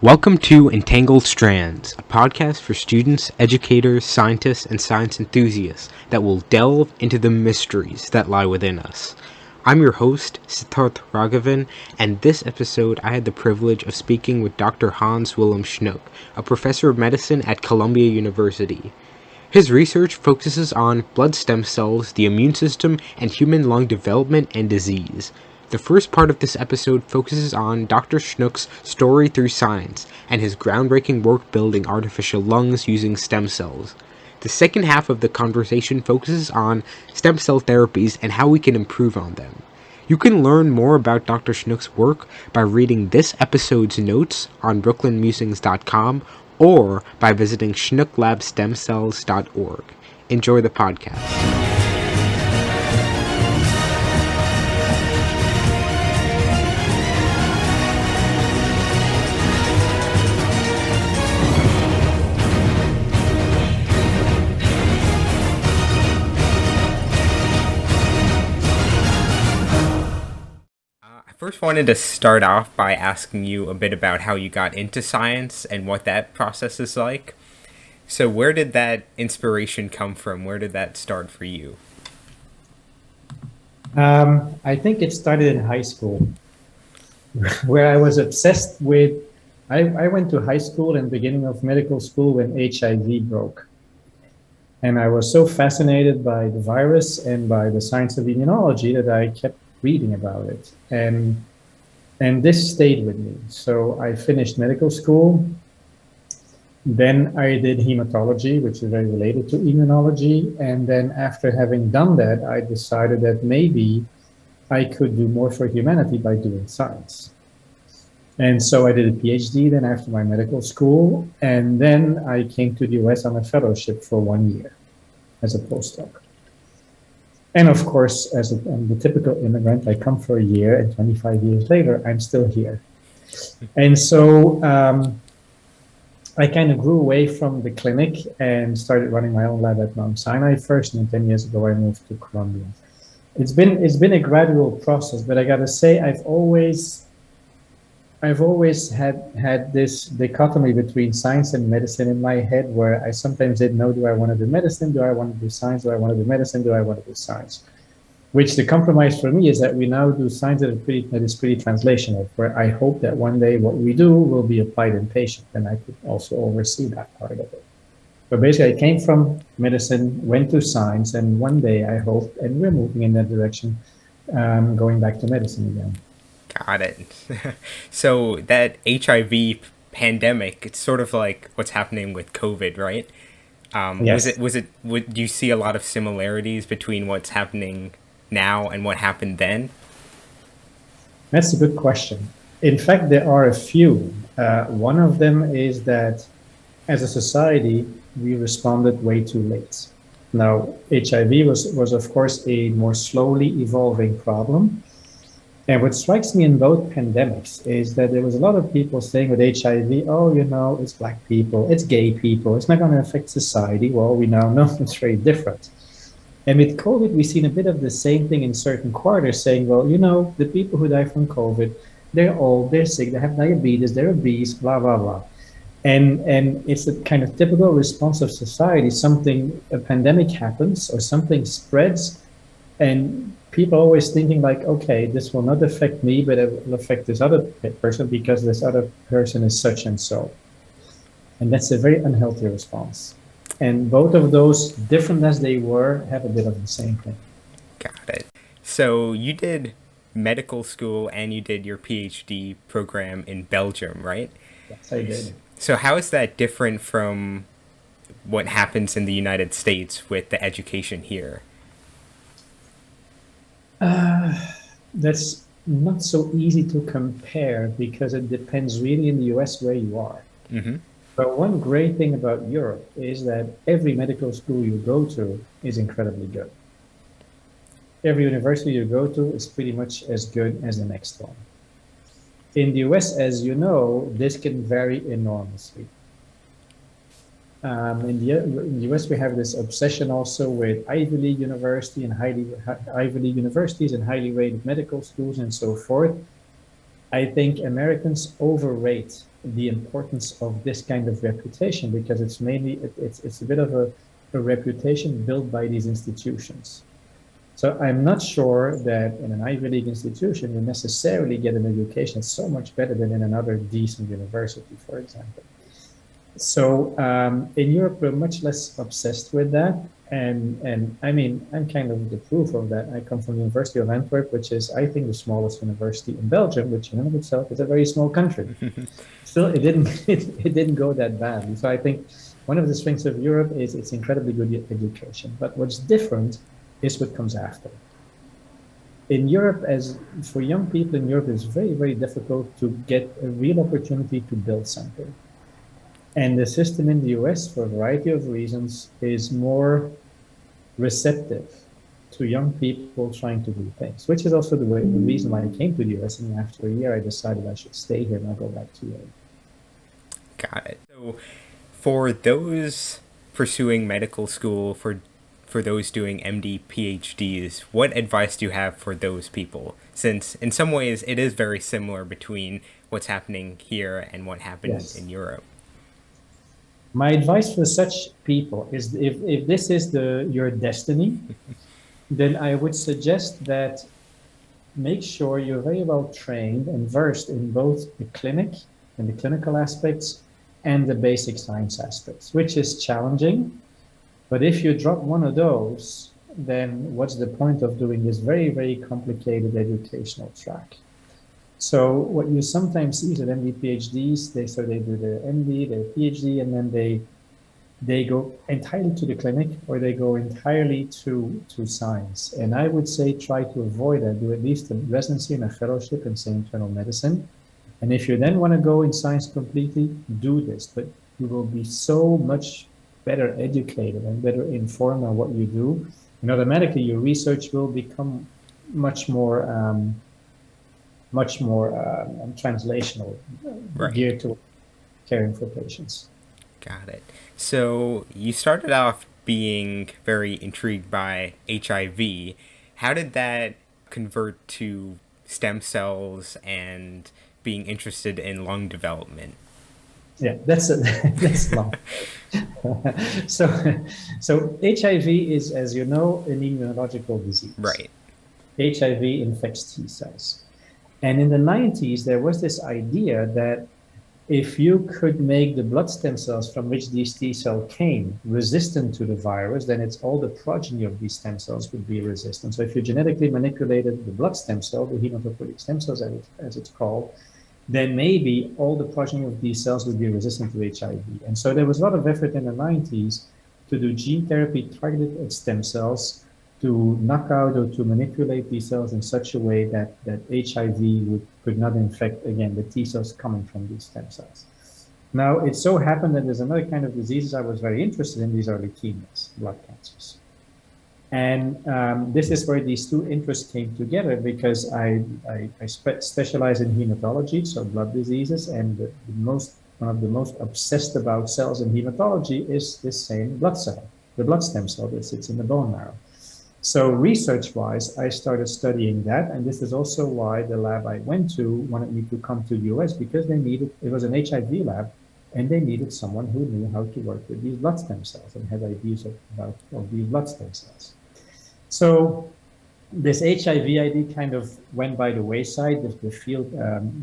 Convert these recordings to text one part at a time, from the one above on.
Welcome to Entangled Strands, a podcast for students, educators, scientists, and science enthusiasts that will delve into the mysteries that lie within us. I'm your host, Sidharth Raghavan, and this episode I had the privilege of speaking with Dr. Hans-Willem Snoeck, a professor of medicine at Columbia University. His research focuses on blood stem cells, the immune system, and human lung development and disease. The first part of this episode focuses on Dr. Snoeck's story through science and his groundbreaking work building artificial lungs using stem cells. The second half of the conversation focuses on stem cell therapies and how we can improve on them. You can learn more about Dr. Snoeck's work by reading this episode's notes on brooklynmusings.com or by visiting schnoecklabstemcells.org. Enjoy the podcast. I first wanted to start off by asking you a bit about how you got into science and what that process is like. So where did that inspiration come from? Where did that start for you? I think it started in high school, where I was obsessed with. I went to high school and beginning of medical school when HIV broke. And I was so fascinated by the virus and by the science of immunology that I kept reading about it. And this stayed with me. So I finished medical school. Then I did hematology, which is very related to immunology. And then after having done that, I decided that maybe I could do more for humanity by doing science. And so I did a Ph.D. then after my medical school. And then I came to the US on a fellowship for 1 year as a postdoc. And of course, as I'm the typical immigrant, I come for a year and 25 years later, I'm still here. And so I kind of grew away from the clinic and started running my own lab at Mount Sinai first, and 10 years ago, I moved to Columbia. It's been a gradual process, but I gotta say, I've always had this dichotomy between science and medicine in my head, where I sometimes didn't know, do I want to do medicine? Do I want to do science? Do I want to do medicine? Do I want to do science? Which the compromise for me is that we now do science that is pretty translational, where I hope that one day what we do will be applied in patients, and I could also oversee that part of it. But basically, I came from medicine, went to science, and one day I hope, and we're moving in that direction, going back to medicine again. Got it. So that HIV pandemic, it's sort of like what's happening with COVID, right? Yes. Do you see a lot of similarities between what's happening now and what happened then? That's a good question. In fact, there are a few. One of them is that as a society, we responded way too late. Now, HIV was of course a more slowly evolving problem. And what strikes me in both pandemics is that there was a lot of people saying with HIV, oh, it's black people, it's gay people, it's not going to affect society. Well, we now know it's very different. And with COVID, we've seen a bit of the same thing in certain quarters, saying, well, the people who die from COVID, they're old, they're sick, they have diabetes, they're obese, blah, blah, blah. And it's a kind of typical response of society. A pandemic happens or something spreads, and people are always thinking like, okay, this will not affect me, but it will affect this other person because this other person is such and so. And that's a very unhealthy response. And both of those, different as they were, have a bit of the same thing. Got it. So you did medical school and you did your PhD program in Belgium, right? Yes, I did. So how is that different from what happens in the United States with the education here? That's not so easy to compare because it depends really in the US where you are. Mm-hmm. But one great thing about Europe is that every medical school you go to is incredibly good. Every university you go to is pretty much as good as the next one. In the US, as you know, this can vary enormously. In the US, we have this obsession also with Ivy League universities and highly rated medical schools and so forth. I think Americans overrate the importance of this kind of reputation, because it's mainly, it's a bit of a reputation built by these institutions. So I'm not sure that in an Ivy League institution, you necessarily get an education so much better than in another decent university, for example. So in Europe, we're much less obsessed with that. And I mean, I'm kind of the proof of that. I come from the University of Antwerp, which is, I think, the smallest university in Belgium, which in and of itself is a very small country. Still, it didn't go that badly. So I think one of the strengths of Europe is it's incredibly good education. But what's different is what comes after. In Europe, as for young people in Europe, it's very, very difficult to get a real opportunity to build something. And the system in the US, for a variety of reasons, is more receptive to young people trying to do things, which is also the reason why I came to the US. And after a year, I decided I should stay here and not go back to Europe. Got it. So for those pursuing medical school, for those doing MD, PhDs, what advice do you have for those people? Since in some ways it is very similar between what's happening here and what happened in Europe. My advice for such people is, if this is your destiny, then I would suggest that make sure you're very well trained and versed in both the clinic and the clinical aspects and the basic science aspects, which is challenging. But if you drop one of those, then what's the point of doing this very, very complicated educational track? So what you sometimes see is that MD PhDs, they do their MD, their PhD, and then they go entirely to the clinic, or they go entirely to science. And I would say try to avoid that. Do at least a residency and a fellowship in, say, internal medicine. And if you then want to go in science completely, do this. But you will be so much better educated and better informed on what you do. And automatically your research will become much more translational, geared to caring for patients. Got it. So you started off being very intrigued by HIV. How did that convert to stem cells and being interested in lung development? Yeah, that's long. So HIV is, as you know, an immunological disease. Right. HIV infects T cells. And in the 90s, there was this idea that if you could make the blood stem cells from which these T cells came resistant to the virus, then it's all the progeny of these stem cells would be resistant. So if you genetically manipulated the blood stem cell, the hematopoietic stem cells as it's called, then maybe all the progeny of these cells would be resistant to HIV. And so there was a lot of effort in the 90s to do gene therapy targeted at stem cells to knock out or to manipulate these cells in such a way that HIV could not infect, again, the T cells coming from these stem cells. Now, it so happened that there's another kind of diseases I was very interested in. These are leukemias, blood cancers. And this is where these two interests came together, because I specialize in hematology, so blood diseases, and one of the most obsessed about cells in hematology is this same blood cell, the blood stem cell that sits in the bone marrow. So research-wise, I started studying that, and this is also why the lab I went to wanted me to come to the US, because it was an HIV lab, and they needed someone who knew how to work with these blood stem cells and had ideas of these blood stem cells. So this HIV idea kind of went by the wayside. The field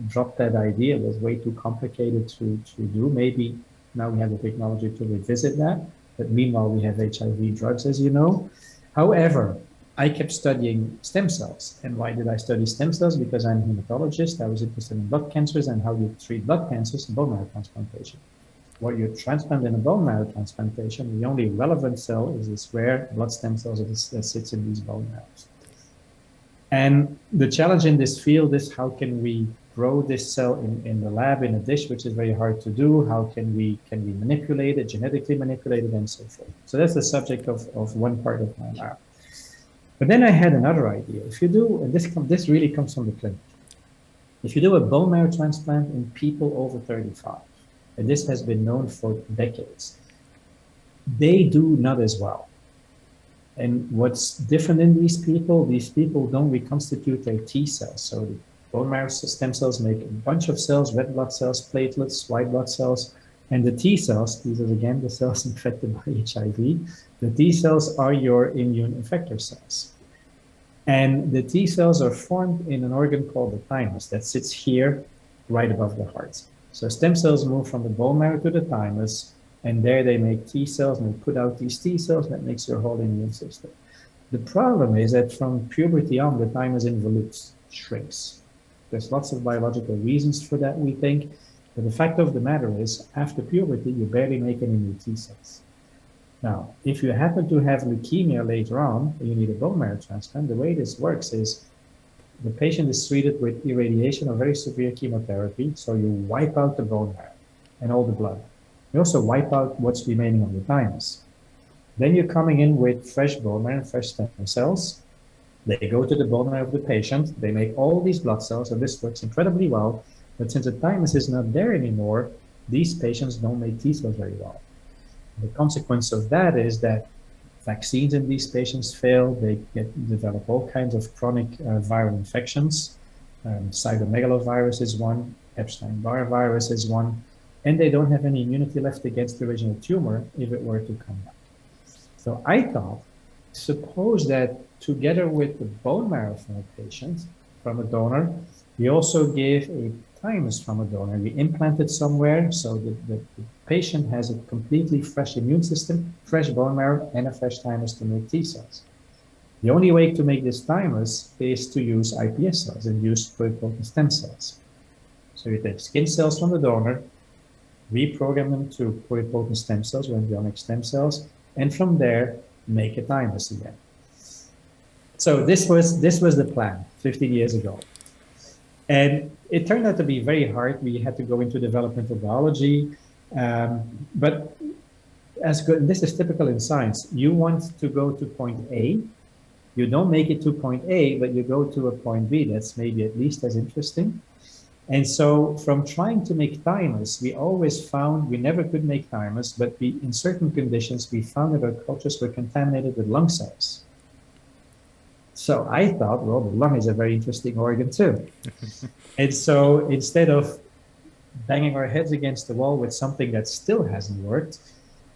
dropped that idea. It was way too complicated to do. Maybe now we have the technology to revisit that, but meanwhile we have HIV drugs, as you know. However, I kept studying stem cells. And why did I study stem cells? Because I'm a hematologist. I was interested in blood cancers and how you treat blood cancers in bone marrow transplantation. What you transplant in a bone marrow transplantation, the only relevant cell is this rare blood stem cells that sits in these bone marrows. And the challenge in this field is, how can we grow this cell in the lab in a dish, which is very hard to do? How can we manipulate it, genetically manipulate it, and so forth? So that's the subject of one part of my lab. But then I had another idea. If you do, and this really comes from the clinic, if you do a bone marrow transplant in people over 35, and this has been known for decades, they do not as well. And what's different in these people don't reconstitute their T cells. So Bone marrow stem cells make a bunch of cells, red blood cells, platelets, white blood cells, and the T cells, these are again the cells infected by HIV, the T cells are your immune effector cells. And the T cells are formed in an organ called the thymus that sits here right above the heart. So stem cells move from the bone marrow to the thymus, and there they make T cells, and they put out these T cells that makes your whole immune system. The problem is that from puberty on, the thymus involutes, shrinks. There's lots of biological reasons for that, we think, but the fact of the matter is, after puberty, you barely make any new T cells. Now, if you happen to have leukemia later on, and you need a bone marrow transplant, the way this works is the patient is treated with irradiation or very severe chemotherapy, so you wipe out the bone marrow and all the blood. You also wipe out what's remaining of the thymus. Then you're coming in with fresh bone marrow and fresh stem cells. They go to the bone marrow of the patient, they make all these blood cells, and this works incredibly well. But since the thymus is not there anymore, these patients don't make T cells very well. The consequence of that is that vaccines in these patients fail. They develop all kinds of chronic viral infections. Cytomegalovirus is one, Epstein-Barr virus is one, and they don't have any immunity left against the original tumor if it were to come back. So I thought, suppose that together with the bone marrow from a patient, from a donor, we also gave a thymus from a donor. We implant it somewhere so that the patient has a completely fresh immune system, fresh bone marrow, and a fresh thymus to make T cells. The only way to make this thymus is to use iPS cells, induced pluripotent stem cells. So you take skin cells from the donor, reprogram them to pluripotent stem cells or embryonic stem cells, and from there make a thymus again. So this was the plan 15 years ago. And it turned out to be very hard. We had to go into developmental biology. But as good, this is typical in science. You want to go to point A. You don't make it to point A, but you go to a point B. That's maybe at least as interesting. And so from trying to make thymus, we always found we never could make thymus, but in certain conditions, we found that our cultures were contaminated with lung cells. So I thought, well, the lung is a very interesting organ too. And so instead of banging our heads against the wall with something that still hasn't worked,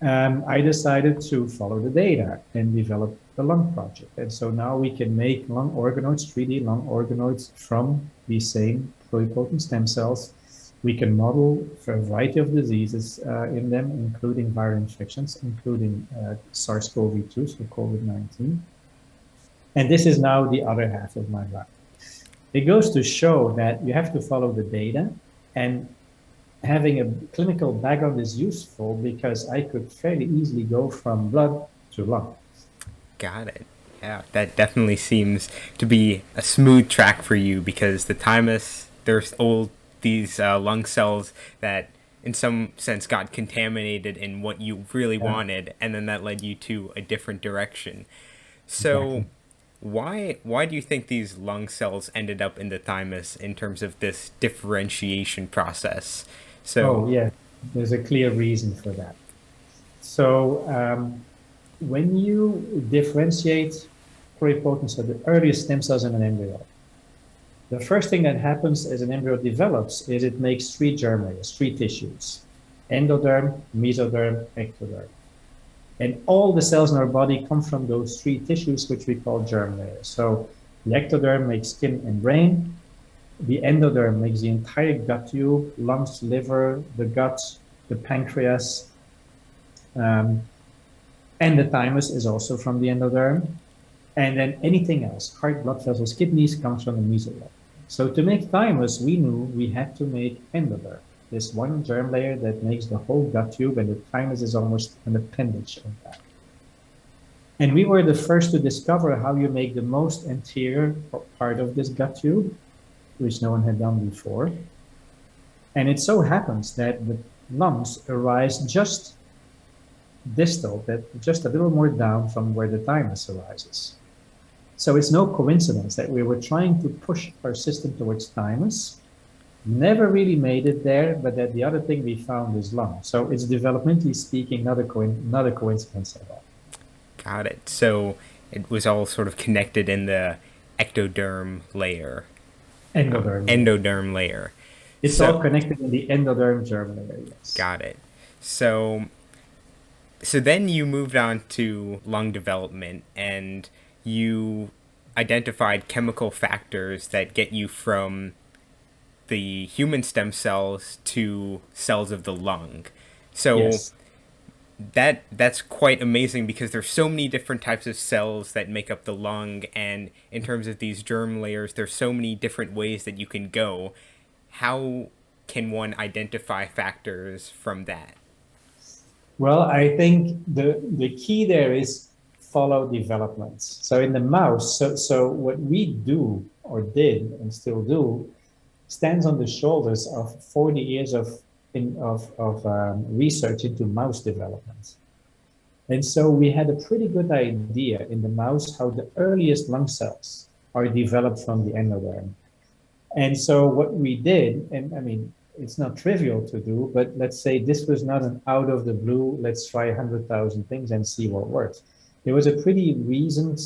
I decided to follow the data and develop the lung project. And so now we can make lung organoids, 3D lung organoids from these same pluripotent stem cells. We can model for a variety of diseases in them, including viral infections, including SARS-CoV-2, so COVID-19. And this is now the other half of my life. It goes to show that you have to follow the data, and having a clinical background is useful because I could fairly easily go from blood to lung. Got it. Yeah, that definitely seems to be a smooth track for you because the thymus, there's these lung cells that in some sense got contaminated in what you really wanted, and then that led you to a different direction. So exactly. Why do you think these lung cells ended up in the thymus in terms of this differentiation process? So yeah, there's a clear reason for that. So when you differentiate pluripotent, so the earliest stem cells in an embryo, the first thing that happens as an embryo develops is it makes three germ layers, three tissues: endoderm, mesoderm, ectoderm. And all the cells in our body come from those three tissues, which we call germ layers. So the ectoderm makes skin and brain. The endoderm makes the entire gut tube, lungs, liver, the gut, the pancreas. And the thymus is also from the endoderm. And then anything else, heart, blood vessels, kidneys, comes from the mesoderm. So to make thymus, we knew we had to make endoderm, this one germ layer that makes the whole gut tube, and the thymus is almost an appendage of that. And we were the first to discover how you make the most anterior part of this gut tube, which no one had done before. And it so happens that the lungs arise just distal, just a little more down from where the thymus arises. So it's no coincidence that we were trying to push our system towards thymus, never really made it there, but that the other thing we found is lung. So it's developmentally speaking, not a coincidence at all. Got it. So it was all sort of connected in the ectoderm layer. Endoderm layer. Endoderm layer. It's So all connected in the endoderm germ layer, yes. got it. So so then you moved on to lung development, and you identified chemical factors that get you from the human stem cells to cells of the lung. So Yes. that's quite amazing because there's so many different types of cells that make up the lung, and in terms of these germ layers there's so many different ways that you can go. How can one identify factors from that? Well, I think the key there is follow developments. So in the mouse, so what we do or did and still do stands on the shoulders of 40 years of research into mouse development. And so we had a pretty good idea in the mouse how the earliest lung cells are developed from the endoderm. And so what we did, and I mean, it's not trivial to do, but let's say this was not an out of the blue, let's try 100,000 things and see what works. It was a pretty reasoned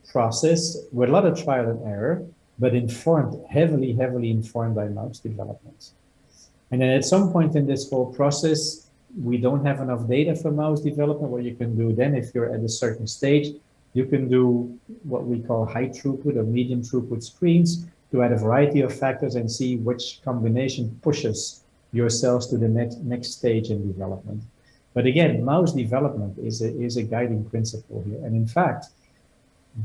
process with a lot of trial and error, but informed, heavily informed by mouse development. And then at some point in this whole process, we don't have enough data for mouse development. What you can do then, if you're at a certain stage, you can do what we call high throughput or medium throughput screens to add a variety of factors and see which combination pushes your cells to the next stage in development. But again, mouse development is a guiding principle here. And in fact,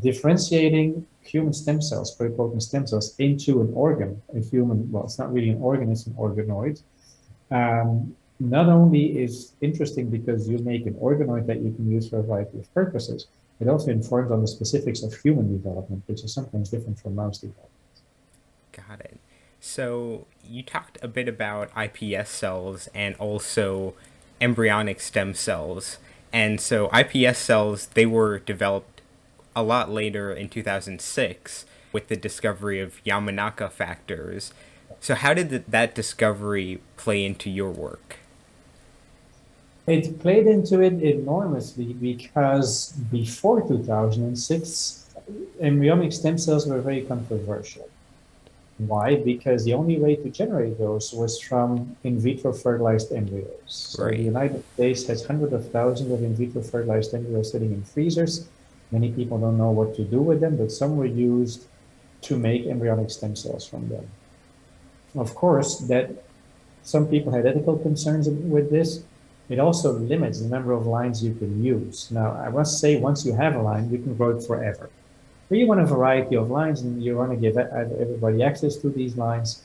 differentiating human stem cells, pluripotent stem cells, into an organ, a human, well, it's not really an organ, it's an organoid, not only is interesting because you make an organoid that you can use for a variety of purposes, it also informs on the specifics of human development, which is sometimes different from mouse development. Got it. So you talked a bit about iPS cells and also embryonic stem cells. And so iPS cells, they were developed a lot later in 2006 with the discovery of Yamanaka factors. So how did that discovery play into your work? It played into it enormously because before 2006, embryonic stem cells were very controversial. Why? Because the only way to generate those was from in vitro fertilized embryos. So Right. the United States has hundreds of thousands of in vitro fertilized embryos sitting in freezers. Many people don't know what to do with them, but some were used to make embryonic stem cells from them. Of course, that some people had ethical concerns with this. It also limits the number of lines you can use. Now, I must say, once you have a line, you can grow it forever. But you want a variety of lines, and you want to give everybody access to these lines.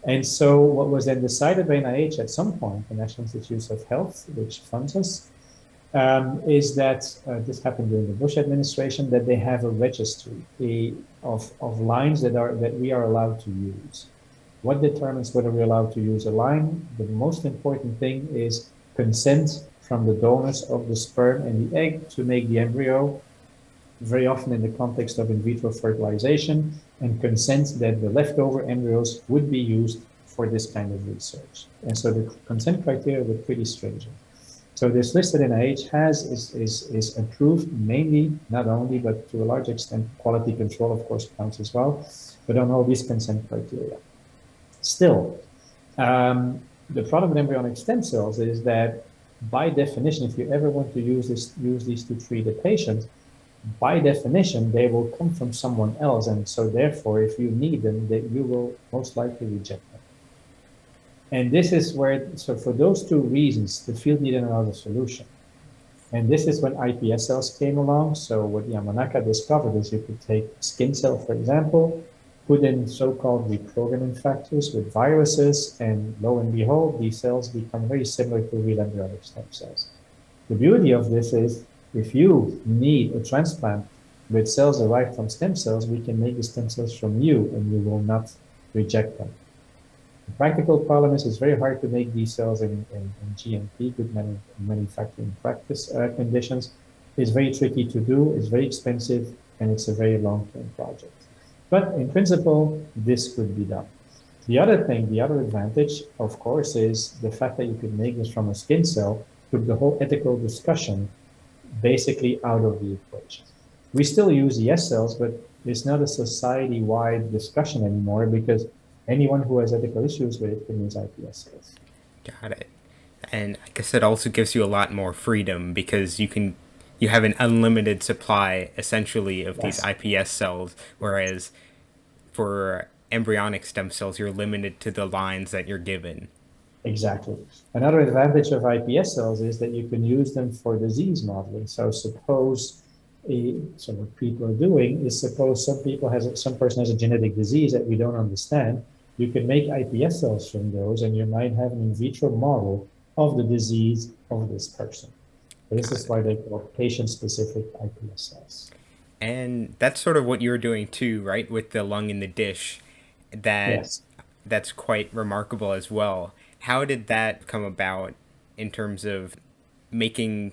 And so what was then decided by NIH at some point, the National Institutes of Health, which funds us, is that, this happened during the Bush administration, that they have a registry of lines that we are allowed to use. What determines whether we're allowed to use a line? The most important thing is consent from the donors of the sperm and the egg to make the embryo, very often in the context of in vitro fertilization, and consent that the leftover embryos would be used for this kind of research. And so the consent criteria were pretty stringent. So this list that NIH has is approved mainly, not only, but to a large extent, quality control, of course, counts as well, but on all these consent criteria. Still, the problem with embryonic stem cells is that by definition, if you ever want to use these to treat a patient, by definition, they will come from someone else. And so therefore, if you need them, you will most likely reject them. And this is where, so for those two reasons, the field needed another solution. And this is when iPS cells came along. So what Yamanaka discovered is you could take a skin cell, for example, put in so-called reprogramming factors with viruses, and lo and behold, these cells become very similar to real embryonic stem cells. The beauty of this is, if you need a transplant with cells derived from stem cells, we can make the stem cells from you, and you will not reject them. The practical problem is it's very hard to make these cells in GMP, good manufacturing practice conditions. It's very tricky to do, it's very expensive, and it's a very long-term project. But in principle, this could be done. The other thing, the other advantage, of course, is the fact that you could make this from a skin cell took the whole ethical discussion basically out of the equation. We still use ES cells, but It's not a society-wide discussion anymore because anyone who has ethical issues with it can use iPS cells. Got it. And I guess it also gives you a lot more freedom because you have an unlimited supply essentially of these Yes. iPS cells, whereas for embryonic stem cells you're limited to the lines that you're given. Exactly. Another advantage of iPS cells is that you can use them for disease modeling. So so what people are doing is suppose some person has a genetic disease that we don't understand. You can make iPS cells from those, and you might have an in vitro model of the disease of this person. This Got is it. why they call patient-specific iPS cells. And that's sort of what you're doing too, right? With the lung in the dish. That Yes. that's quite remarkable as well. How did that come about in terms of making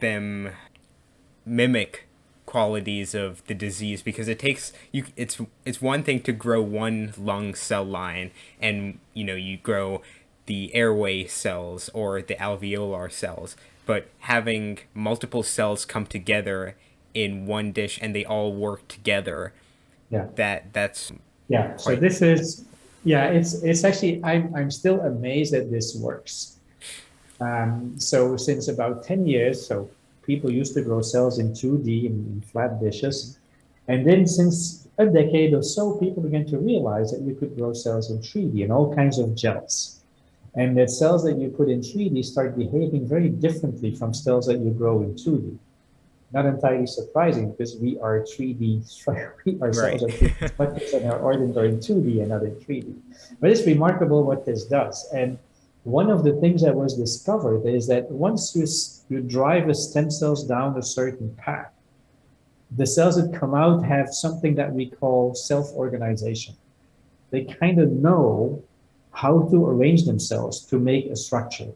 them mimic qualities of the disease? Because it takes you it's one thing to grow one lung cell line and you grow the airway cells or the alveolar cells, but having multiple cells come together in one dish and they all work together, Yeah. that's Yeah. So quite this is, yeah, it's actually, I'm still amazed that this works. So since about 10 years, so people used to grow cells in 2D in flat dishes. And then since a decade or so, people began to realize that you could grow cells in 3D in all kinds of gels. And that cells that you put in 3D start behaving very differently from cells that you grow in 2D. Not entirely surprising because we are 3D, we ourselves right. are 3D structures and our organs are in 2D and not in 3D. But it's remarkable what this does. And one of the things that was discovered is that once you drive a stem cells down a certain path, the cells that come out have something that we call self-organization. They kind of know how to arrange themselves to make a structure.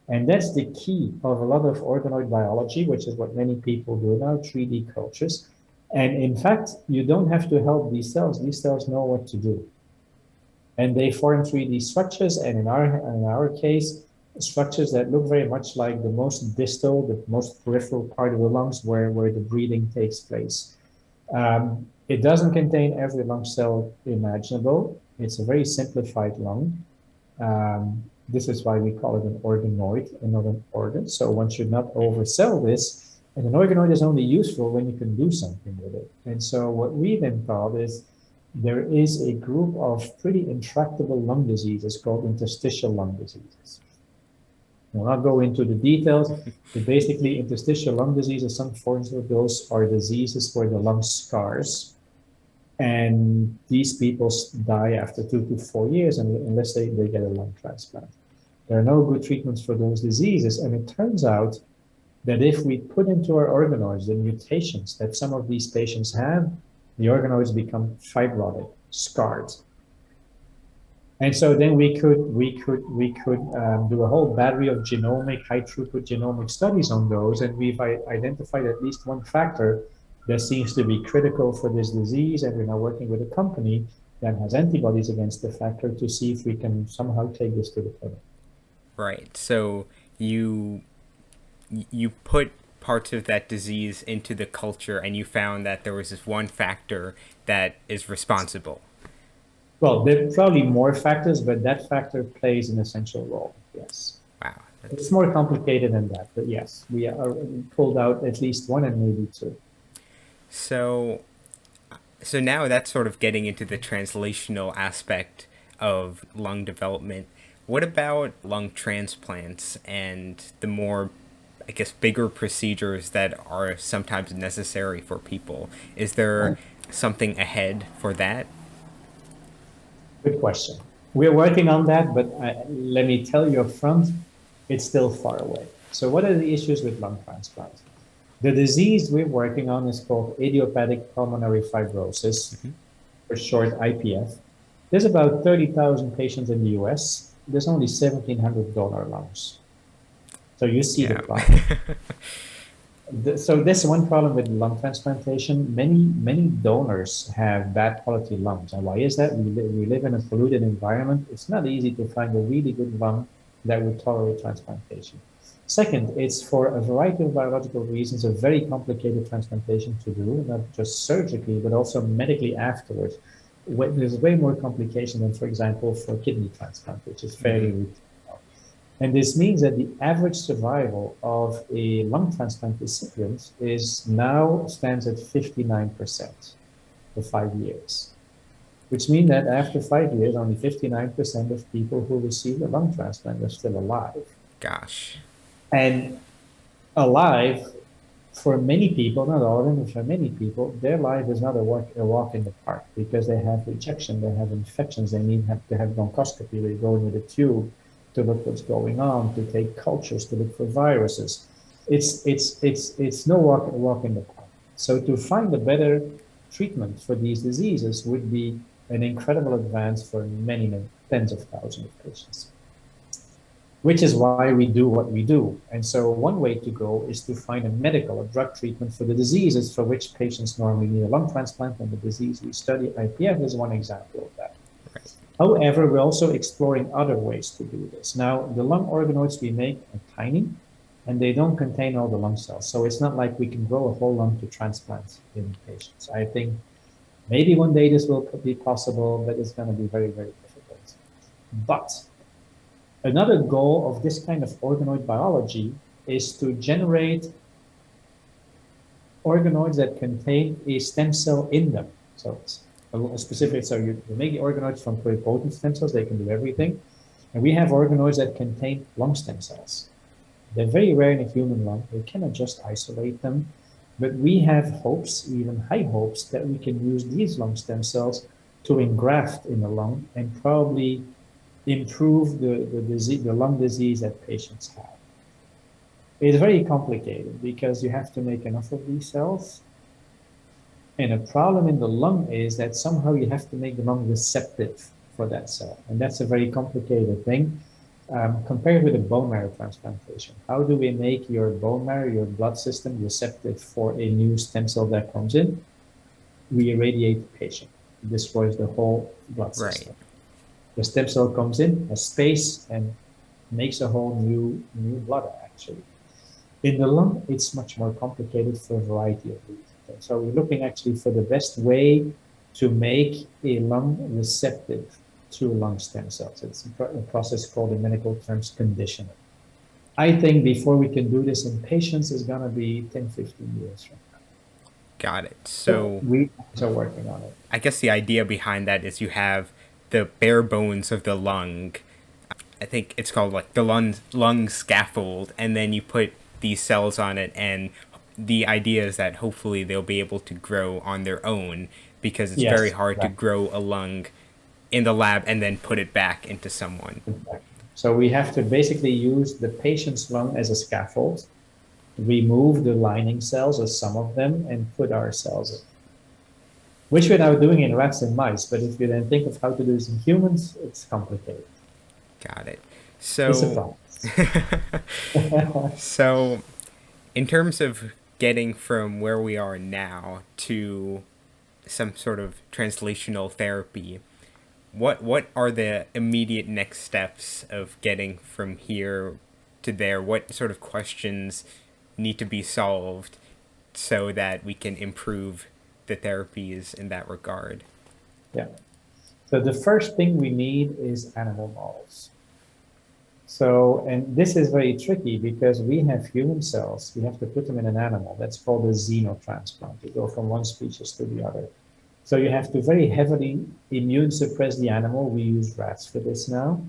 And that's the key of a lot of organoid biology, which is what many people do now, 3D cultures. And in fact, you don't have to help these cells. These cells know what to do. And they form 3D structures. And in our case, structures that look very much like the most distal, the most peripheral part of the lungs where the breathing takes place. It doesn't contain every lung cell imaginable. It's a very simplified lung. This is why we call it an organoid and not an organ. So one should not oversell this. And an organoid is only useful when you can do something with it. And so what we then thought is there is a group of pretty intractable lung diseases called interstitial lung diseases. I'll not go into the details, but basically interstitial lung diseases, some forms of those are diseases where the lung scars. And these people die after 2 to 4 years unless they get a lung transplant. There are no good treatments for those diseases. And it turns out that if we put into our organoids the mutations that some of these patients have, the organoids become fibrotic, scarred. And so then we could do a whole battery of genomic, high throughput genomic studies on those. And we've identified at least one factor that seems to be critical for this disease. And we're now working with a company that has antibodies against the factor to see if we can somehow take this to the clinic. Right. So you put parts of that disease into the culture and you found that there was this one factor that is responsible. Well, there are probably more factors, but that factor plays an essential role. Yes. Wow. It's more complicated than that, but yes, we are pulled out at least one and maybe two. So so now that's sort of getting into the translational aspect of lung development. What about lung transplants and the more, I guess, bigger procedures that are sometimes necessary for people? Is there something ahead for that? Good question. We're working on that, but let me tell you up front, it's still far away. So what are the issues with lung transplant? The disease we're working on is called idiopathic pulmonary fibrosis, for short IPF. There's about 30,000 patients in the US. There's only 1,700 donor lungs. So you see the Yeah. problem. So this one problem with lung transplantation. Many donors have bad quality lungs. And why is that? We live in a polluted environment. It's not easy to find a really good lung that would tolerate transplantation. Second, it's for a variety of biological reasons a very complicated transplantation to do, not just surgically, but also medically afterwards. There's way more complication than, for example, for kidney transplant, which is fairly routine. And this means that the average survival of a lung transplant recipient is now stands at 59% for 5 years, which means that after 5 years, only 59% of people who receive a lung transplant are still alive. Gosh. And alive, for many people, not all of them, but for many people, their life is not a walk in the park because they have rejection, they have infections, they to have bronchoscopy, they go in with a tube to look what's going on, to take cultures, to look for viruses. It's no walk in the park. So to find a better treatment for these diseases would be an incredible advance for many, many tens of thousands of patients, which is why we do what we do. And so one way to go is to find a medical, a drug treatment for the diseases for which patients normally need a lung transplant, and the disease we study, IPF, is one example of that. Right. However, we're also exploring other ways to do this. Now, the lung organoids we make are tiny, and they don't contain all the lung cells. So it's not like we can grow a whole lung to transplant in patients. I think maybe one day this will be possible, but it's going to be very, very difficult. But another goal of this kind of organoid biology is to generate organoids that contain a stem cell in them. So it's a specific, so you make the organoids from pluripotent stem cells, they can do everything. And we have organoids that contain lung stem cells. They're very rare in a human lung. We cannot just isolate them, but we have hopes, even high hopes, that we can use these lung stem cells to engraft in the lung and probably improve the lung disease that patients have. It's very complicated because you have to make enough of these cells. And a problem in the lung is that somehow you have to make the lung receptive for that cell. And that's a very complicated thing. Compared with a bone marrow transplantation, how do we make your bone marrow, your blood system, receptive for a new stem cell that comes in? We irradiate the patient. It destroys the whole blood system. Right. The stem cell comes in, has space, and makes a whole new bladder, actually. In the lung, it's much more complicated for a variety of reasons. So we're looking actually for the best way to make a lung receptive to lung stem cells. It's a process called in medical terms conditioning. I think before we can do this in patients is going to be 10, 15 years from now. Got it. So we are working on it. I guess the idea behind that is you have the bare bones of the lung. I think it's called like the lung scaffold, and then you put these cells on it, and the idea is that hopefully they'll be able to grow on their own, because it's very hard to grow a lung in the lab and then put it back into someone. So we have to basically use the patient's lung as a scaffold, remove the lining cells or some of them, and put our cells in. Which we're now doing in rats and mice, but if you then think of how to do this in humans, it's complicated. Got it. So, it's a problem. So, in terms of getting from where we are now to some sort of translational therapy, what are the immediate next steps of getting from here to there? What sort of questions need to be solved so that we can improve the therapies in that regard? Yeah. So the first thing we need is animal models. So, and this is very tricky because we have human cells, we have to put them in an animal. That's called a xenotransplant. You go from one species to the other. So you have to very heavily immune suppress the animal. We use rats for this now.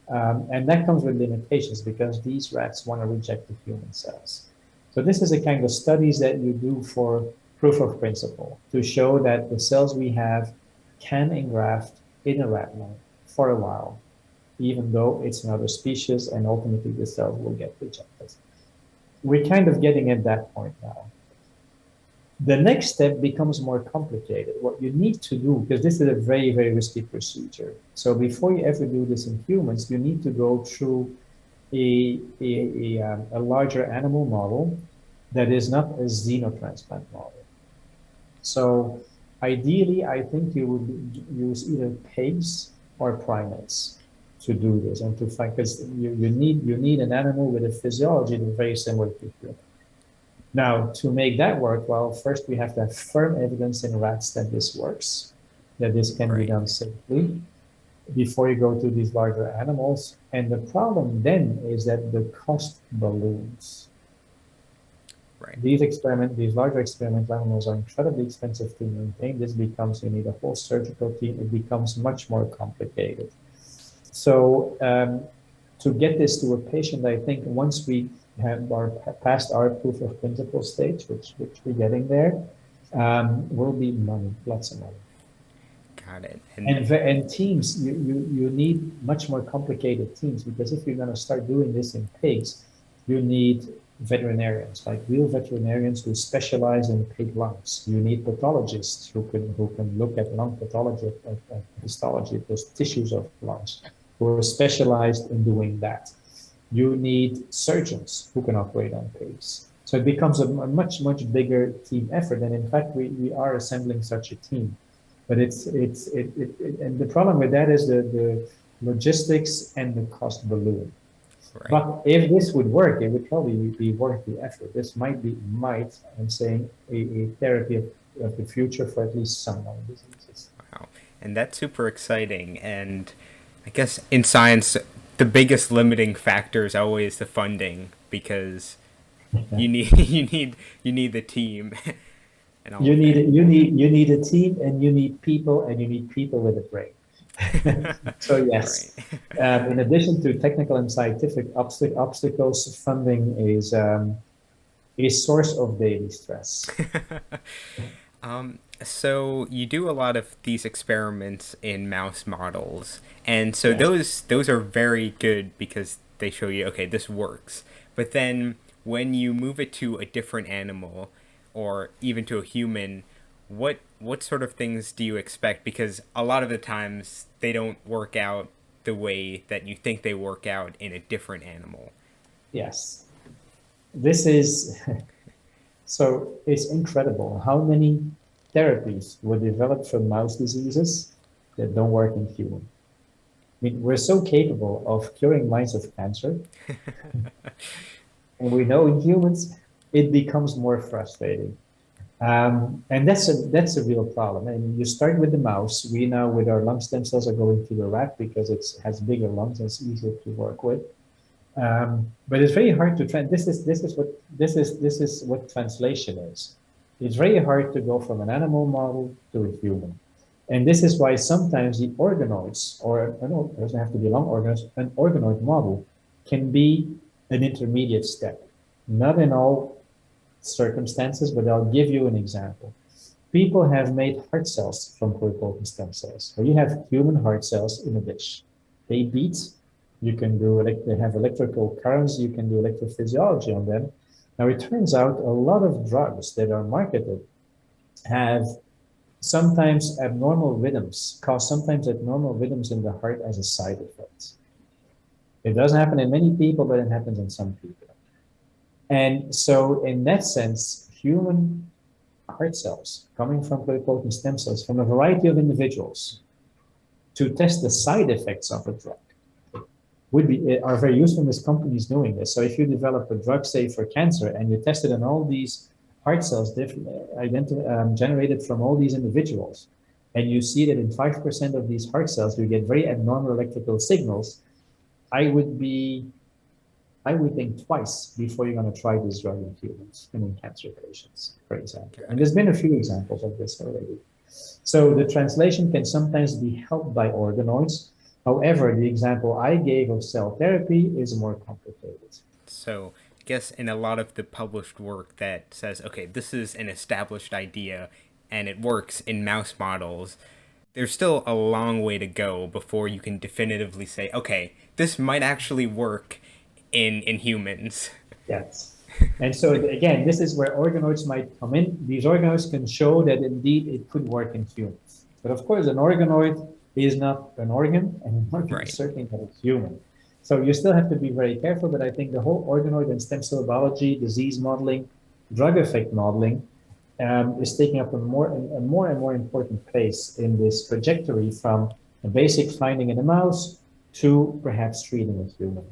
And that comes with limitations because these rats want to reject the human cells. So this is a kind of studies that you do for proof of principle to show that the cells we have can engraft in a rat lung for a while, even though it's another species and ultimately the cells will get rejected. We're kind of getting at that point now. The next step becomes more complicated. What you need to do, because this is a very, very risky procedure. So before you ever do this in humans, you need to go through a larger animal model that is not a xenotransplant model. So ideally, I think you would use either pigs or primates. to do this and to find, because you need an animal with a physiology that's very similar to human. Now, to make that work, well, first we have to have firm evidence in rats that this works, that this can be Right. done safely before you go to these larger animals. And the problem then is that the cost balloons. Right. These larger experimental animals are incredibly expensive to maintain. This becomes, you need a whole surgical team. It becomes much more complicated. So to get this to a patient, I think once we have past our proof of principle stage, which we're getting there, will be money, lots of money. Got it. And teams, you need much more complicated teams, because if you're going to start doing this in pigs, you need veterinarians, like real veterinarians who specialize in pig lungs. You need pathologists who can look at lung pathology, histology, those tissues of lungs, who are specialized in doing that. You need surgeons who can operate on pigs. So it becomes a much bigger team effort, and in fact we are assembling such a team. But and the problem with that is the logistics and the cost balloon. Right. But if this would work, it would probably be worth the effort. This I'm saying, a therapy of the future for at least some lung diseases. Wow. And that's super exciting. And I guess in science, the biggest limiting factor is always the funding, because you need you need the team. And all You of need a team, and you need people with a brain. So yes, Right. in addition to technical and scientific obstacles, funding is a source of daily stress. So you do a lot of these experiments in mouse models, and so Yes. those are very good because they show you, okay, this works. But then when you move it to a different animal, or even to a human, what sort of things do you expect? Because a lot of the times they don't work out the way that you think they work out in a different animal. Yes. This is so it's incredible how many therapies were developed for mouse diseases that don't work in human. I mean, we're so capable of curing mice of cancer, and we know in humans it becomes more frustrating. And that's a real problem. And you start with the mouse. We now, with our lung stem cells, are going to the rat because it has bigger lungs and it's easier to work with. But it's very hard to this is what translation is. It's very hard to go from an animal model to a human. And this is why sometimes the organoids, or no, it doesn't have to be long organoids, an organoid model can be an intermediate step. Not in all circumstances, but I'll give you an example. People have made heart cells from pluripotent stem cells. So you have human heart cells in a dish. They beat. You can do they have electrical currents. You can do electrophysiology on them. Now it turns out a lot of drugs that are marketed have sometimes abnormal rhythms, cause sometimes abnormal rhythms in the heart as a side effect. It doesn't happen in many people, but it happens in some people. And so in that sense, human heart cells coming from pluripotent stem cells from a variety of individuals to test the side effects of a drug are very useful. This company is doing this. So if you develop a drug, say for cancer, and you test it on all these heart cells generated from all these individuals, and you see that in 5% of these heart cells, you get very abnormal electrical signals, I would think twice before you're going to try this drug in humans and in cancer patients, for example. And there's been a few examples of this already. So the translation can sometimes be helped by organoids. However, the example I gave of cell therapy is more complicated. So I guess in a lot of the published work that says, okay, this is an established idea and it works in mouse models, there's still a long way to go before you can definitively say, okay, this might actually work in humans. Yes. And so again, this is where organoids might come in. These organoids can show that indeed it could work in humans. But of course, an organoid is not an organ, and an organ is certainly not a human. So you still have to be very careful, but I think the whole organoid and stem cell biology, disease modeling, drug effect modeling is taking up a more and more important place in this trajectory from a basic finding in a mouse to perhaps treating a human.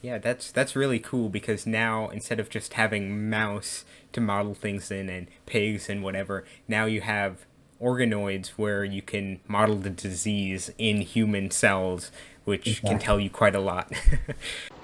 Yeah, that's really cool because now instead of just having mouse to model things in and pigs and whatever, now you have organoids where you can model the disease in human cells, which can tell Exactly. you quite a lot.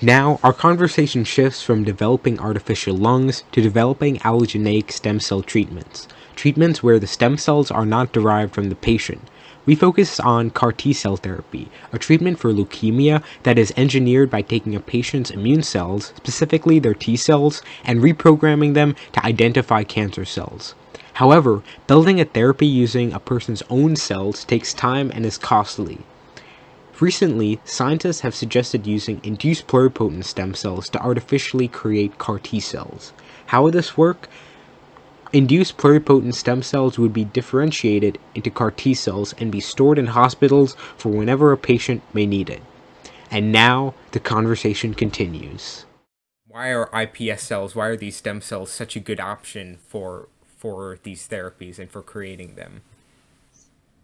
Now, our conversation shifts from developing artificial lungs to developing allogeneic stem cell treatments. Treatments where the stem cells are not derived from the patient. We focus on CAR T cell therapy, a treatment for leukemia that is engineered by taking a patient's immune cells, specifically their T cells, and reprogramming them to identify cancer cells. However, building a therapy using a person's own cells takes time and is costly. Recently, scientists have suggested using induced pluripotent stem cells to artificially create CAR T cells. How would this work? Induced pluripotent stem cells would be differentiated into CAR T cells and be stored in hospitals for whenever a patient may need it. And now, the conversation continues. Why are iPS cells, why are these stem cells such a good option for these therapies and for creating them?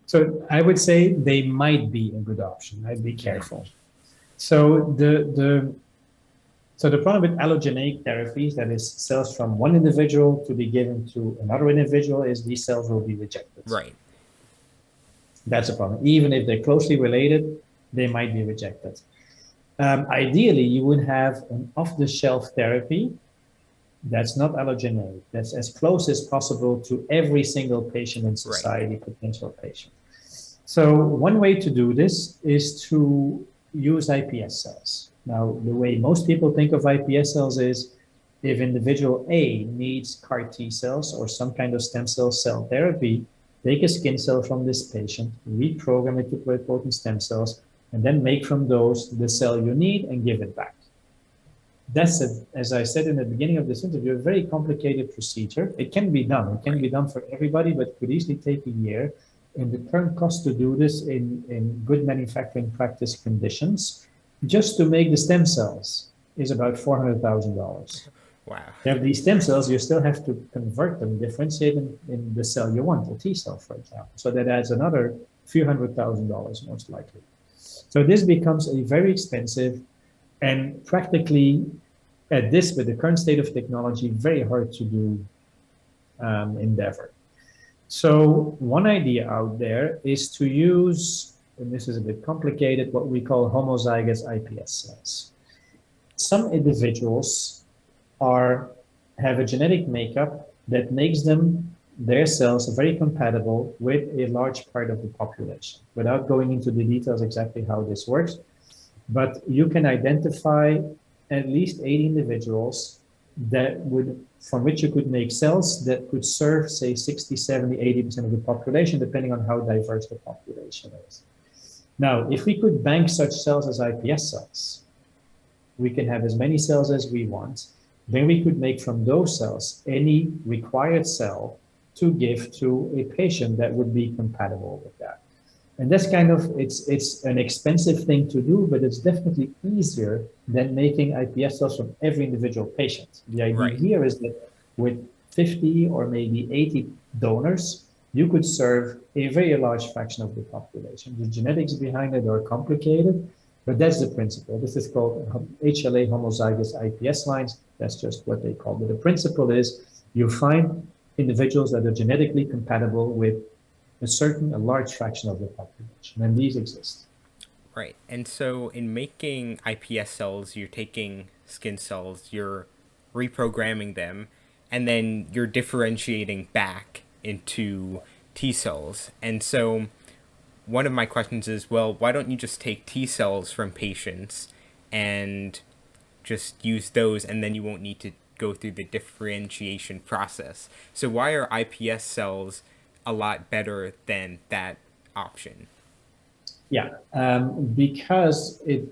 So I would say they might be a good option. I'd be careful. So the problem with allogeneic therapies, that is cells from one individual to be given to another individual, is these cells will be rejected. Right. That's a problem. Even if they're closely related, they might be rejected. Ideally, you would have an off-the-shelf therapy that's not allogeneic, that's as close as possible to every single patient in society, potential patient. So one way to do this is to use iPS cells. Now, the way most people think of iPS cells is if individual A needs CAR T cells or some kind of stem cell therapy, take a skin cell from this patient, reprogram it to pluripotent stem cells, and then make from those the cell you need and give it back. That's, as I said in the beginning of this interview, a very complicated procedure. It can be done. It can be done for everybody, but could easily take a year. And the current cost to do this in good manufacturing practice conditions, just to make the stem cells, is about $400,000. Wow. You have these stem cells, you still have to convert them, differentiate them in the cell you want, a T cell, for example. So that adds another few $100,000, most likely. So this becomes a very expensive and practically, at this, with the current state of technology, very hard to do endeavor. So one idea out there is to use, and this is a bit complicated, what we call homozygous iPS cells. Some individuals have a genetic makeup that makes their cells very compatible with a large part of the population. Without going into the details exactly how this works, but you can identify at least 80 individuals from which you could make cells that could serve, say, 60, 70, 80% of the population, depending on how diverse the population is. Now, if we could bank such cells as iPS cells, we can have as many cells as we want. Then we could make from those cells any required cell to give to a patient that would be compatible with that. And that's kind of, it's an expensive thing to do, but it's definitely easier than making iPS cells from every individual patient. The idea here is that with 50 or maybe 80 donors, you could serve a very large fraction of the population. The genetics behind it are complicated, but that's the principle. This is called HLA homozygous iPS lines. That's just what they call it. The principle is you find individuals that are genetically compatible with a large fraction of the population, and these exist. Right. And so in making iPS cells, you're taking skin cells, you're reprogramming them, and then you're differentiating back into T cells. And so one of my questions is, well, why don't you just take T cells from patients and just use those, and then you won't need to go through the differentiation process? So why are iPS cells a lot better than that option? Yeah, because the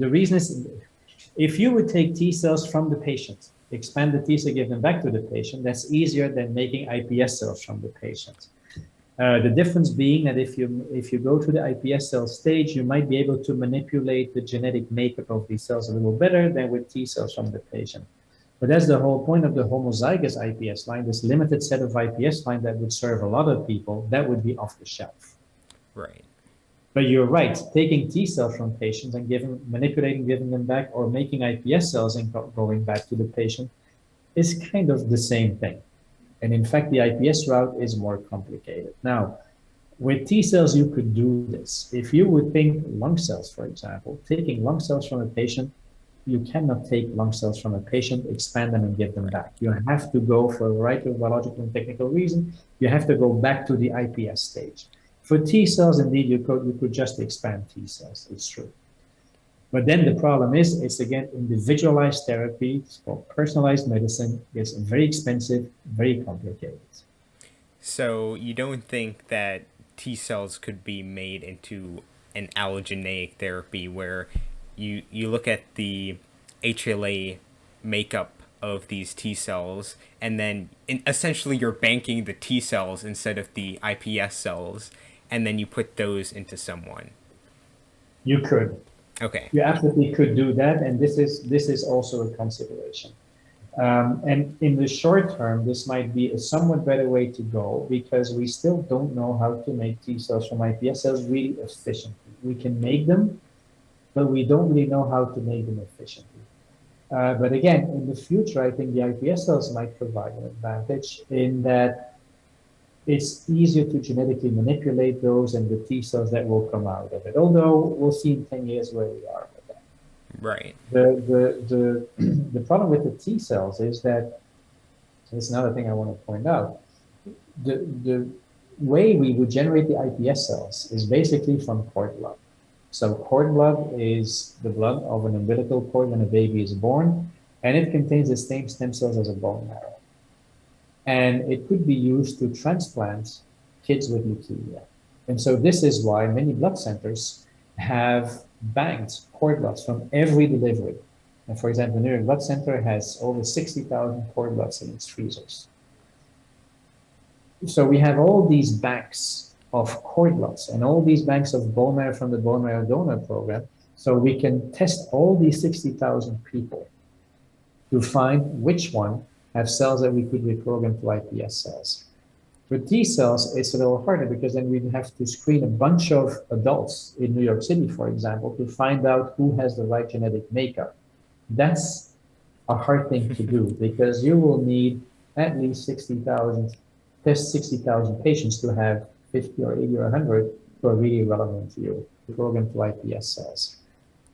reason is, if you would take T cells from the patient, expand the T cell, give them back to the patient, that's easier than making iPS cells from the patient. The difference being that if you go to the iPS cell stage, you might be able to manipulate the genetic makeup of these cells a little better than with T cells from the patient. But that's the whole point of the homozygous iPS line, this limited set of iPS line that would serve a lot of people, that would be off the shelf. Right. But you're right, taking T cells from patients and manipulating, giving them back, or making iPS cells and going back to the patient is kind of the same thing. And in fact, the iPS route is more complicated. Now, with T cells, you could do this. If you would think lung cells, for example, taking lung cells from a patient, you cannot take lung cells from a patient, expand them, and give them back. You have to go, for a variety of biological and technical reasons, you have to go back to the iPS stage. For T cells, indeed, you could just expand T cells. It's true. But then the problem is, it's again individualized therapy. It's called personalized medicine. It's very expensive, very complicated. So you don't think that T cells could be made into an allogeneic therapy where you look at the HLA makeup of these T cells, and then essentially you're banking the T cells instead of the iPS cells, and then you put those into someone. You could. Okay. You absolutely could do that, and this is also a consideration. And in the short term, this might be a somewhat better way to go because we still don't know how to make T cells from iPS cells really efficiently. We can make them, but we don't really know how to make them efficiently. But again, in the future, I think the iPS cells might provide an advantage in that it's easier to genetically manipulate those and the T cells that will come out of it. Although we'll see in 10 years where we are with that. Right. The problem with the T cells is that, it's another thing I want to point out, the way we would generate the iPS cells is basically from cord blood. So cord blood is the blood of an umbilical cord when a baby is born, and it contains the same stem cells as a bone marrow. And it could be used to transplant kids with leukemia. And so this is why many blood centers have banked cord bloods from every delivery. And for example, the New York Blood Center has over 60,000 cord bloods in its freezers. So we have all these banks of cord bloods and all these banks of bone marrow from the bone marrow donor program. So we can test all these 60,000 people to find which one have cells that we could reprogram to iPS cells. With T cells, it's a little harder because then we'd have to screen a bunch of adults in New York City, for example, to find out who has the right genetic makeup. That's a hard thing to do because you will need at least 60,000 patients to have 50 or 80 or 100 who are really relevant to you, to program to iPS cells.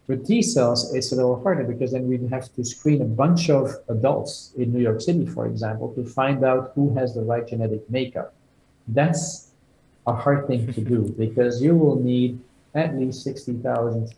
With T cells, it's a little harder because then we'd have to screen a bunch of adults in New York City, for example, to find out who has the right genetic makeup. That's a hard thing to do because you will need at least 60,000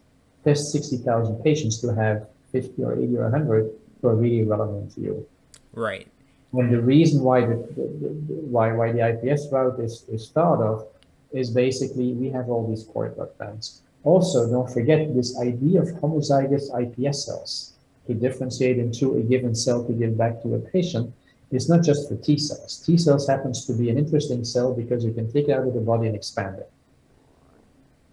patients to have 50 or 80 or 100 who are really relevant to you. Right. And the reason why why the iPS route is thought of is basically we have all these cord blood banks. Also, don't forget this idea of homozygous iPS cells to differentiate into a given cell to give back to a patient is not just for T cells. T cells happens to be an interesting cell because you can take it out of the body and expand it.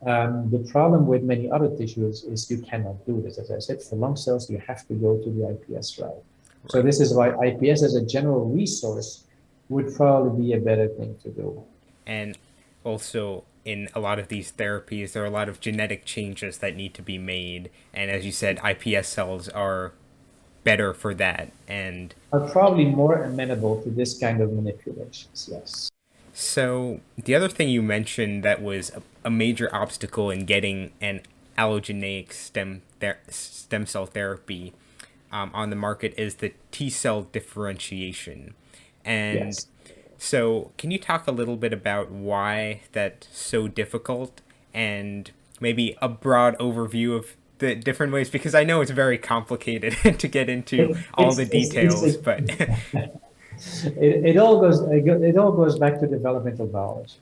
The problem with many other tissues is you cannot do this. As I said, for lung cells, you have to go to the iPS route. Right. So this is why iPS as a general resource would probably be a better thing to do. And also, in a lot of these therapies, there are a lot of genetic changes that need to be made. And as you said, iPS cells are better for that and are probably more amenable to this kind of manipulations, yes. So the other thing you mentioned that was a major obstacle in getting an allogeneic stem cell therapy on the market is the T cell differentiation. And yes. So can you talk a little bit about why that's so difficult and maybe a broad overview of the different ways? Because I know it's very complicated to get into all the details, but it all goes back to developmental biology.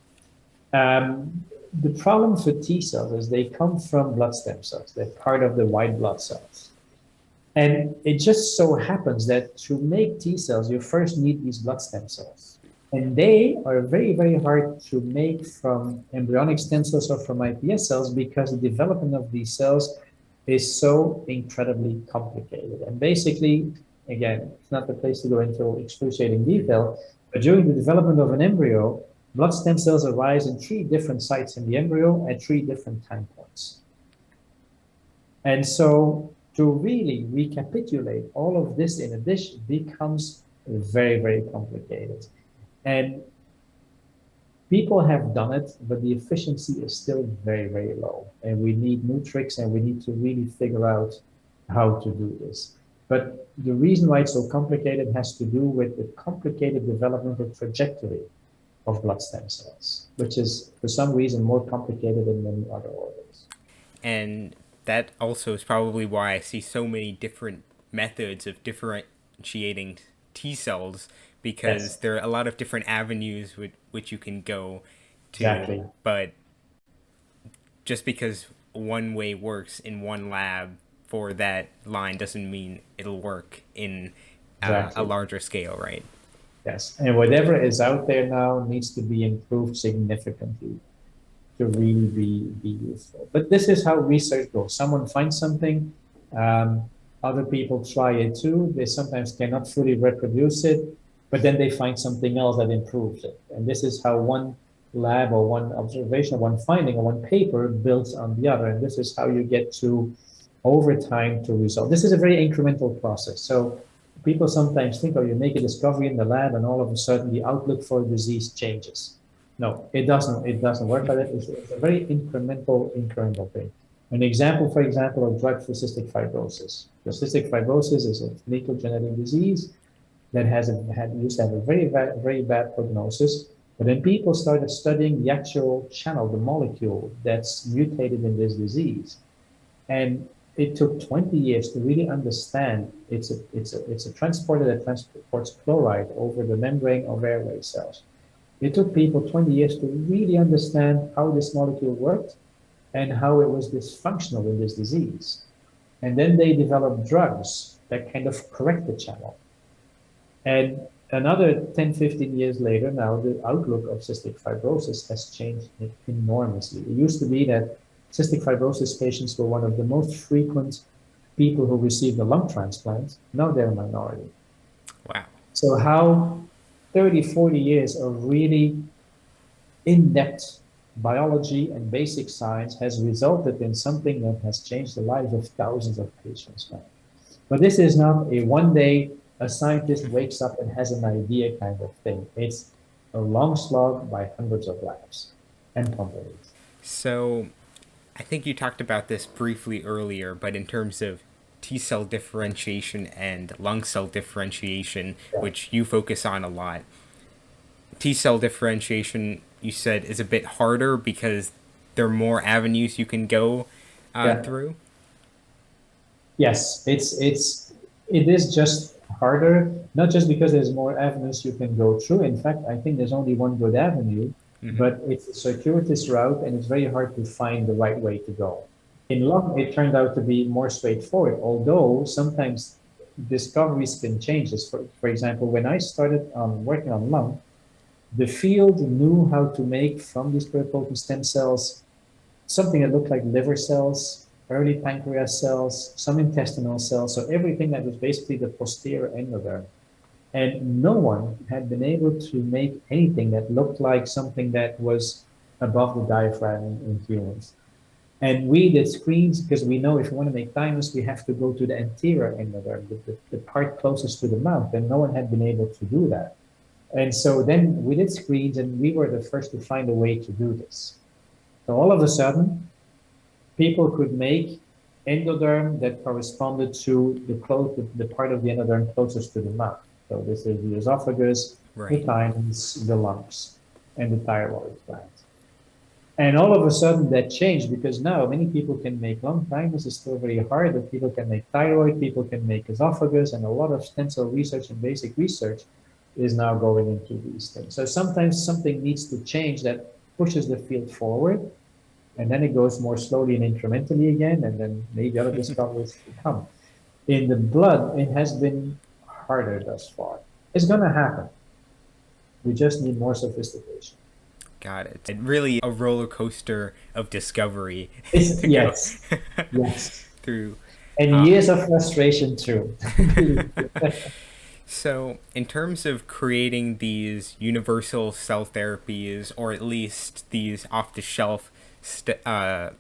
The problem for T cells is they come from blood stem cells. They're part of the white blood cells. And it just so happens that to make T cells, you first need these blood stem cells. And they are very, very hard to make from embryonic stem cells or from iPS cells because the development of these cells is so incredibly complicated. And basically, again, it's not the place to go into excruciating detail, but during the development of an embryo, blood stem cells arise in 3 different sites in the embryo at 3 different time points. And so to really recapitulate all of this in addition becomes very, very complicated. And people have done it, but the efficiency is still very, very low. And we need new tricks, and we need to really figure out how to do this. But the reason why it's so complicated has to do with the complicated developmental trajectory of blood stem cells, which is for some reason more complicated than many other organs. And that also is probably why I see so many different methods of differentiating T cells, because Yes. there are a lot of different avenues with which you can go to. Exactly. But just because one way works in one lab for that line doesn't mean it'll work in Exactly. a larger scale, right? Yes, and whatever is out there now needs to be improved significantly to really be useful. But this is how research goes. Someone finds something, other people try it too. They sometimes cannot fully reproduce it, but then they find something else that improves it. And this is how one lab or one observation or one finding or one paper builds on the other. And this is how you get to, over time, to result. This is a very incremental process. So people sometimes think, oh, you make a discovery in the lab and all of a sudden the outlook for a disease changes. No, it doesn't. It doesn't work like that. It's a very incremental thing. An example, for example, of drug for cystic fibrosis. So cystic fibrosis is a lethal genetic disease that used to have a very bad prognosis. But then people started studying the actual channel, the molecule that's mutated in this disease, and it took 20 years to really understand it's a transporter that transports chloride over the membrane of airway cells. It took people 20 years to really understand how this molecule worked and how it was dysfunctional in this disease. And then they developed drugs that kind of correct the channel. And another 10, 15 years later, now the outlook of cystic fibrosis has changed enormously. It used to be that cystic fibrosis patients were one of the most frequent people who received a lung transplant. Now they're a minority. Wow. So how 30, 40 years of really in-depth biology and basic science has resulted in something that has changed the lives of thousands of patients now. But this is not a one day a scientist wakes up and has an idea kind of thing. It's a long slog by hundreds of labs and companies. So I think you talked about this briefly earlier, but in terms of T cell differentiation and lung cell differentiation, which you focus on a lot, T cell differentiation, you said, is a bit harder because there are more avenues you can go through? Yes, it is just harder, not just because there's more avenues you can go through. In fact, I think there's only one good avenue, but it's a circuitous route and it's very hard to find the right way to go. In lung, it turned out to be more straightforward, although sometimes discoveries can change this. For example, when I started working on lung, the field knew how to make from these pluripotent stem cells something that looked like liver cells, early pancreas cells, some intestinal cells, so everything that was basically the posterior endoderm. And no one had been able to make anything that looked like something that was above the diaphragm in humans. And we did screens because we know if we want to make thymus, we have to go to the anterior endoderm, the part closest to the mouth, and no one had been able to do that. And so then we did screens and we were the first to find a way to do this. So all of a sudden, people could make endoderm that corresponded to the part of the endoderm closest to the mouth. So this is the esophagus, the thymus, the lungs, and the thyroid gland. And all of a sudden that changed because now many people can make lung. Thymus is still very hard, but people can make thyroid, people can make esophagus, and a lot of stem cell research and basic research is now going into these things. So sometimes something needs to change that pushes the field forward, and then it goes more slowly and incrementally again, and then maybe other discoveries will come. In the blood, it has been harder thus far. It's going to happen. We just need more sophistication. Got it. It's really a roller coaster of discovery. Yes. Through. And years of frustration too. So, in terms of creating these universal cell therapies, or at least these off the shelf cell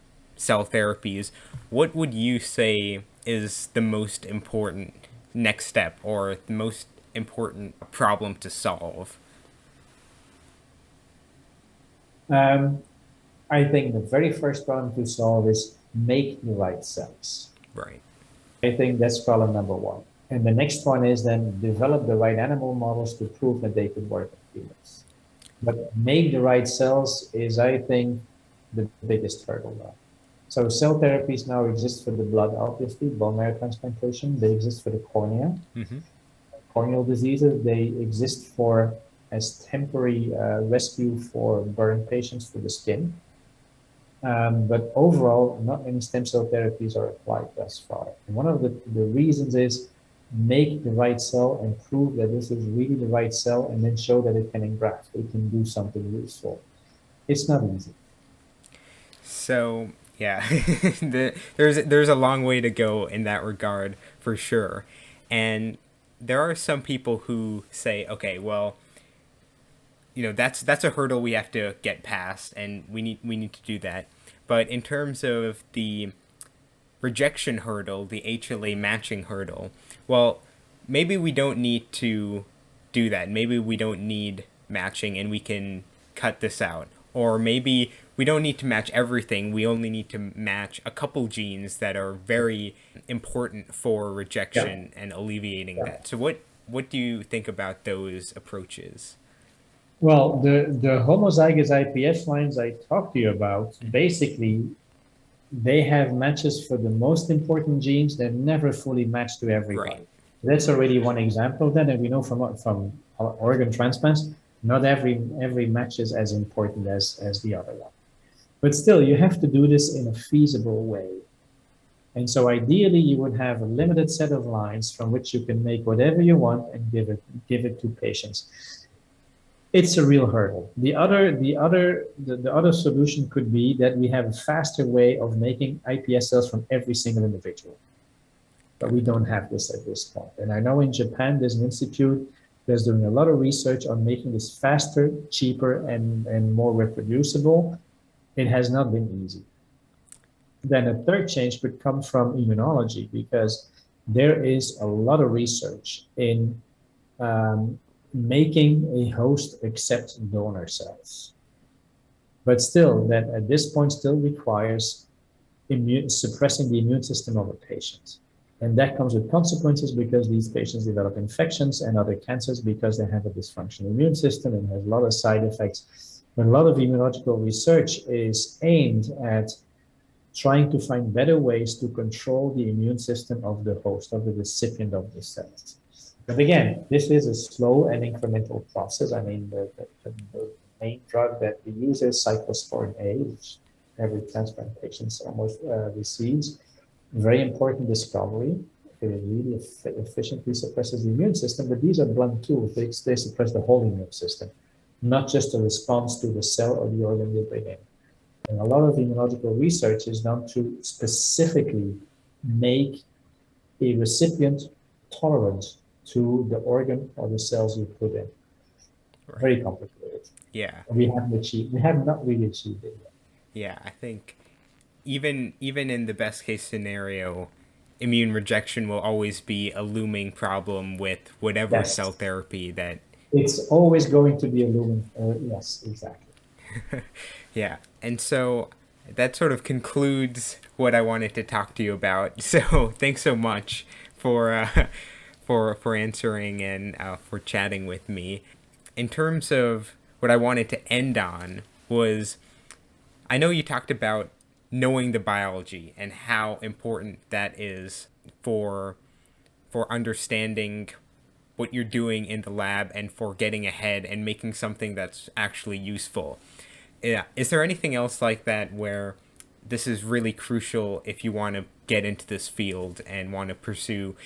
therapies, what would you say is the most important next step or the most important problem to solve? Um, I think the very first problem to solve is make the right cells. Right. I think that's problem number one. And the next one is then develop the right animal models to prove that they could work in humans. But make the right cells is, I think, the biggest hurdle now. So cell therapies now exist for the blood, obviously, bone marrow transplantation. They exist for the cornea, Mm-hmm. corneal diseases. They exist for as temporary rescue for burn patients for the skin. But overall, not many stem cell therapies are applied thus far. And one of the reasons is make the right cell and prove that this is really the right cell and then show that it can engraft, it can do something useful. It's not easy. So yeah, there's a long way to go in that regard for sure, and there are some people who say, okay, well, that's a hurdle we have to get past, and we need to do that. But in terms of the rejection hurdle, the HLA matching hurdle, well, maybe we don't need to do that. Maybe we don't need matching, and we can cut this out. Or maybe we don't need to match everything. We only need to match a couple genes that are very important for rejection and alleviating that. So what do you think about those approaches? Well, the homozygous IPS lines I talked to you about, basically, they have matches for the most important genes that never fully match to everybody. Right. That's already one example of that, and we know from organ transplants, not every match is as important as the other one. But still, you have to do this in a feasible way. And so ideally, you would have a limited set of lines from which you can make whatever you want and give it to patients. It's a real hurdle. The other solution could be that we have a faster way of making iPS cells from every single individual. But we don't have this at this point. And I know in Japan, there's an institute that's doing a lot of research on making this faster, cheaper, and more reproducible. It has not been easy. Then a third change could come from immunology, because there is a lot of research in making a host accept donor cells. But still, that at this point still requires suppressing the immune system of a patient. And that comes with consequences, because these patients develop infections and other cancers because they have a dysfunctional immune system and has a lot of side effects. But a lot of immunological research is aimed at trying to find better ways to control the immune system of the host, of the recipient of the cells. But again, this is a slow and incremental process. I mean, the main drug that we use is cyclosporin A, which every transplant patient almost receives. Very important discovery. It really efficiently suppresses the immune system, but these are blunt tools. They suppress the whole immune system, not just a response to the cell or the organ you bring in. And a lot of immunological research is done to specifically make a recipient tolerant to the organ or the cells you put in. Right. Very complicated. Yeah. We have not really achieved it yet. Yeah, I think even in the best case scenario, immune rejection will always be a looming problem with whatever cell therapy that... It's always going to be a looming, yes, exactly. Yeah, and so that sort of concludes what I wanted to talk to you about. So thanks so much for answering and for chatting with me. In terms of what I wanted to end on was, I know you talked about knowing the biology and how important that is for understanding what you're doing in the lab and for getting ahead and making something that's actually useful. Yeah. Is there anything else like that where this is really crucial if you want to get into this field and want to pursue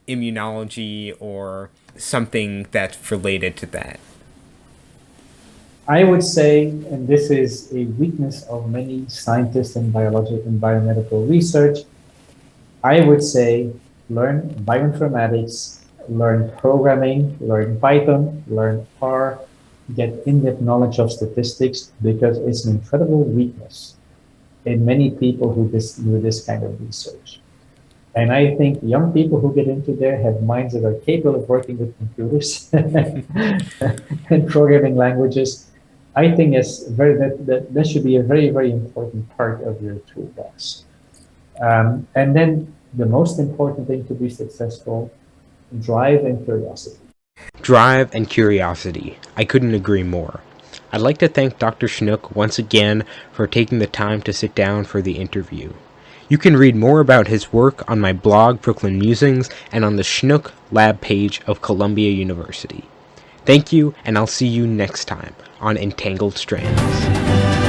immunology or something that's related to that? I would say, and this is a weakness of many scientists in biological and biomedical research, I would say learn bioinformatics learn programming, learn Python, learn R, get in-depth knowledge of statistics, because it's an incredible weakness in many people who do this kind of research. And I think young people who get into there have minds that are capable of working with computers and programming languages. I think that should be a very, very important part of your toolbox. And then the most important thing to be successful, drive and curiosity. Drive and curiosity. I couldn't agree more. I'd like to thank Dr. Snoeck once again for taking the time to sit down for the interview. You can read more about his work on my blog, Brooklyn Musings, and on the Snoeck Lab page of Columbia University. Thank you, and I'll see you next time on Entangled Strands.